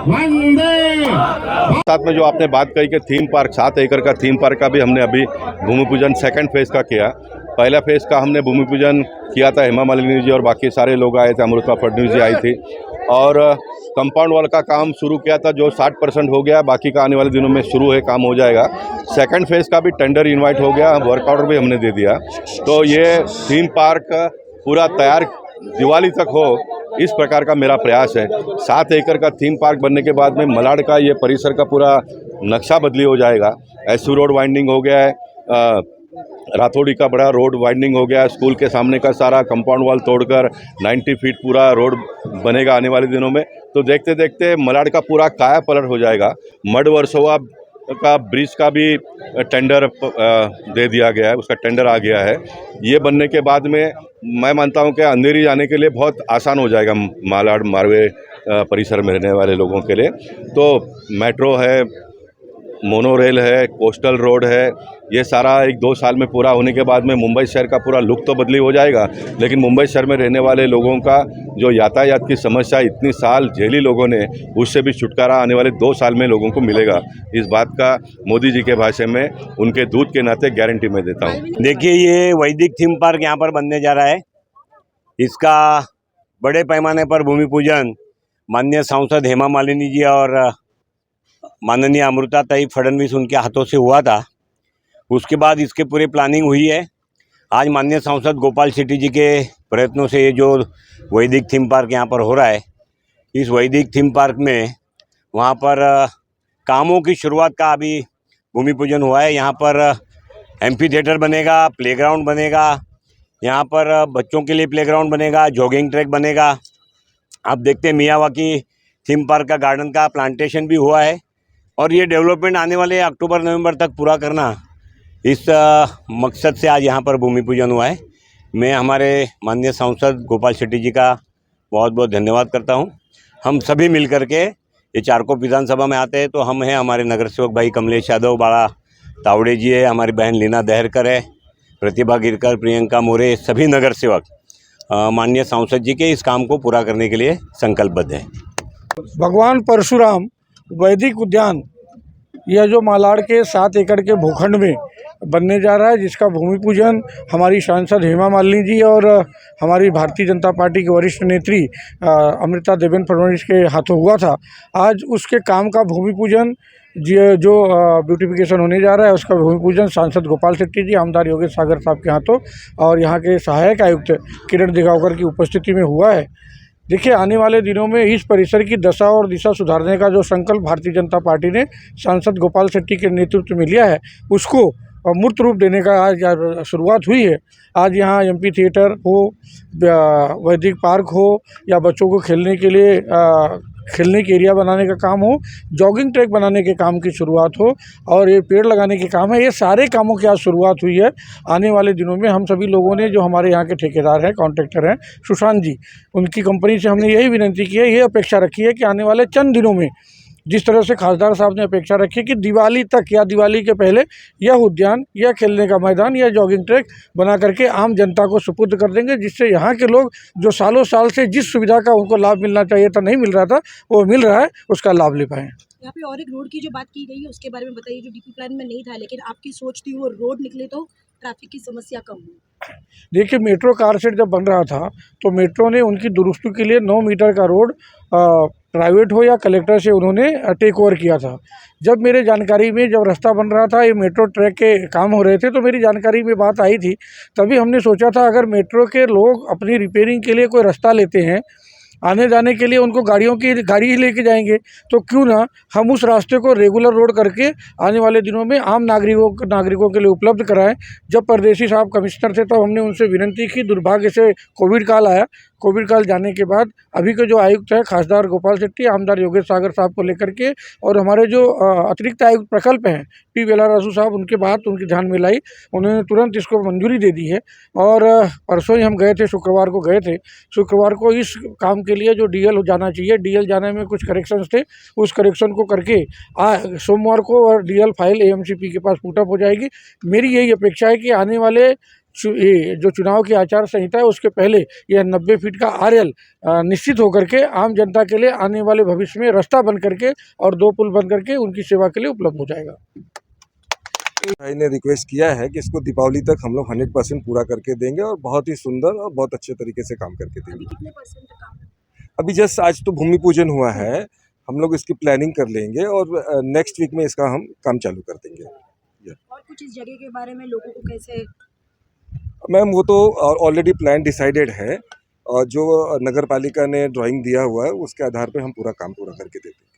साथ में जो आपने बात कही कि थीम पार्क 7 एकड़ का थीम पार्क का भी हमने अभी भूमि पूजन सेकंड फेज़ का किया। पहला फेज़ का हमने भूमि पूजन किया था, हेमा मालिनी जी और बाकी सारे लोग आए थे, अमृता फडणवीस जी आई थी और कंपाउंड वॉल का काम शुरू किया था जो 60% हो गया, बाकी का आने वाले दिनों में शुरू है, काम हो जाएगा। सेकंड फेज़ का भी टेंडर इनवाइट हो गया, वर्क ऑर्डर भी हमने दे दिया। तो ये थीम पार्क पूरा तैयार दिवाली तक हो, इस प्रकार का मेरा प्रयास है। 7 एकड़ का थीम पार्क बनने के बाद में मलाड का ये परिसर का पूरा नक्शा बदली हो जाएगा। एसयू रोड वाइंडिंग हो गया है, राथोड़ी का बड़ा रोड वाइंडिंग हो गया है, स्कूल के सामने का सारा कंपाउंड वॉल तोड़कर 90 फीट पूरा रोड बनेगा आने वाले दिनों में। तो देखते देखते मलाड का पूरा काया पलट हो जाएगा। मड वर्सोवा का ब्रिज का भी टेंडर दे दिया गया है, उसका टेंडर आ गया है। ये बनने के बाद में मैं मानता हूं कि अंधेरी जाने के लिए बहुत आसान हो जाएगा मालाड मारवे परिसर में रहने वाले लोगों के लिए। तो मेट्रो है, मोनो रेल है, कोस्टल रोड है, ये सारा 1-2 साल में पूरा होने के बाद में मुंबई शहर का पूरा लुक तो बदली हो जाएगा, लेकिन मुंबई शहर में रहने वाले लोगों का जो यातायात की समस्या इतनी साल झेली लोगों ने, उससे भी छुटकारा आने वाले 2 साल में लोगों को मिलेगा। इस बात का मोदी जी के भाषण में उनके दूत के नाते गारंटी मैं देता हूँ। देखिए, ये वैदिक थीम पार्क यहाँ पर बनने जा रहा है। इसका बड़े पैमाने पर भूमि पूजन माननीय सांसद हेमा मालिनी जी और माननीय अमृताताई फडणवीस उनके हाथों से हुआ था। उसके बाद इसके पूरी प्लानिंग हुई है। आज माननीय सांसद गोपाल शेट्टी जी के प्रयत्नों से ये जो वैदिक थीम पार्क यहाँ पर हो रहा है, इस वैदिक थीम पार्क में वहाँ पर कामों की शुरुआत का अभी भूमि पूजन हुआ है। यहाँ पर एम्फी थिएटर बनेगा, प्लेग्राउंड बनेगा, यहाँ पर बच्चों के लिए प्लेग्राउंड बनेगा, जॉगिंग ट्रैक बनेगा। आप देखते हैं मियावाकी थीम पार्क का गार्डन का प्लांटेशन भी हुआ है और ये डेवलपमेंट आने वाले अक्टूबर-नवंबर तक पूरा करना, इस मकसद से आज यहाँ पर भूमि पूजन हुआ है। मैं हमारे माननीय सांसद गोपाल शेट्टी जी का बहुत बहुत धन्यवाद करता हूँ। हम सभी मिलकर के ये चारकोप विधानसभा में आते हैं तो हम हैं, हमारे नगर सेवक भाई कमलेश यादव, बाड़ा तावड़े जी है, हमारी बहन लीना दहरकर है, प्रतिभा गिरकर, प्रियंका मोरे, सभी नगर सेवक माननीय सांसद जी के इस काम को पूरा करने के लिए संकल्पबद्ध है। भगवान परशुराम वैदिक उद्यान यह जो मालाड के 7 एकड़ के भूखंड में बनने जा रहा है, जिसका भूमि पूजन हमारी सांसद हेमा मालिनी जी और हमारी भारतीय जनता पार्टी के वरिष्ठ नेत्री अमृता देवेंद्र फडणवीस के हाथों हुआ था। आज उसके काम का भूमि पूजन जो ब्यूटिफिकेशन होने जा रहा है, उसका भूमि पूजन सांसद गोपाल शेट्टी जी, आमदार योगेश सागर साहब के हाथों और यहाँ के सहायक आयुक्त किरण दिगावकर की उपस्थिति में हुआ है। देखिए, आने वाले दिनों में इस परिसर की दशा और दिशा सुधारने का जो संकल्प भारतीय जनता पार्टी ने सांसद गोपाल शेट्टी के नेतृत्व में लिया है, उसको मूर्त रूप देने का आज शुरुआत हुई है। आज यहाँ एम्फी थिएटर हो, वैदिक पार्क हो, या बच्चों को खेलने के लिए खेलने के एरिया बनाने का काम हो, जॉगिंग ट्रैक बनाने के काम की शुरुआत हो और ये पेड़ लगाने के काम है, ये सारे कामों की आज शुरुआत हुई है। आने वाले दिनों में हम सभी लोगों ने, जो हमारे यहाँ के ठेकेदार हैं, कॉन्ट्रैक्टर हैं, सुशांत जी, उनकी कंपनी से हमने यही विनती की है, ये अपेक्षा रखी है कि आने वाले चंद दिनों में जिस तरह से खासदार साहब ने अपेक्षा रखी कि दिवाली तक या दिवाली के पहले यह उद्यान या खेलने का मैदान या जॉगिंग ट्रैक बना करके आम जनता को सुपुर्द कर देंगे, जिससे यहाँ के लोग जो सालों साल से जिस सुविधा का उनको लाभ मिलना चाहिए था, नहीं मिल रहा था, वो मिल रहा है, उसका लाभ ले पाएँ। यहाँ पे और एक रोड की जो बात की गई है उसके बारे में बताइए, जो डीपी प्लान में नहीं था, लेकिन आपकी सोच थी वो रोड निकले तो ट्रैफिक की समस्या कम हो। देखिए, मेट्रो कार सेट जब बन रहा था तो मेट्रो ने उनकी दुरुस्ती के लिए 9 मीटर का रोड प्राइवेट हो या कलेक्टर से उन्होंने टेक ओवर किया था। जब मेरे जानकारी में जब रास्ता बन रहा था, ये मेट्रो ट्रैक के काम हो रहे थे, तो मेरी जानकारी में बात आई थी। तभी हमने सोचा था अगर मेट्रो के लोग अपनी रिपेयरिंग के लिए कोई रास्ता लेते हैं, आने जाने के लिए उनको गाड़ी ही लेके जाएंगे, तो क्यों ना हम उस रास्ते को रेगुलर रोड करके आने वाले दिनों में आम नागरिकों के लिए उपलब्ध कराएं। जब परदेसी साहब कमिश्नर थे, तब हमने उनसे विनती की। दुर्भाग्य से कोविड काल आया। कोविड काल जाने के बाद अभी के जो आयुक्त है खासदार गोपाल शेट्टी, आमदार योगेश सागर साहब को लेकर के, और हमारे जो अतिरिक्त आयुक्त प्रकल्प हैं पी वेलारासू साहब, उनके बात उनके ध्यान में लाई, उन्होंने तुरंत इसको मंजूरी दे दी है। और परसों ही हम गए थे, शुक्रवार को गए थे। शुक्रवार को इस काम के लिए जो डीएल जाना चाहिए, डीएल जाने में कुछ करेक्शंस थे, उस करेक्शन को करके सोमवार को और डीएल फाइल एएमसीपी के पास पुट अप हो जाएगी। मेरी यही अपेक्षा है कि आने वाले ये जो चुनाव की आचार संहिता है उसके पहले यह 90 फीट का आरएल निश्चित होकर के आम जनता के लिए आने वाले भविष्य में रास्ता बन करके और 2 पुल बन करके उनकी सेवा के लिए उपलब्ध हो जाएगा। भाई ने रिक्वेस्ट किया है कि इसको दीपावली तक हम लोग 100% पूरा करके देंगे और बहुत ही सुंदर और बहुत अच्छे तरीके से काम करके अभी देंगे। कितने परसेंट काम है? अभी जस्ट आज तो भूमि पूजन हुआ है, हम लोग इसकी प्लानिंग कर लेंगे और नेक्स्ट वीक में इसका हम काम चालू कर देंगे। और कुछ इस जगह के बारे में लोगों को कैसे? मैम वो तो ऑलरेडी प्लान डिसाइडेड है और जो नगर पालिका ने ड्राइंग दिया हुआ है उसके आधार पे हम पूरा काम पूरा करके देते हैं।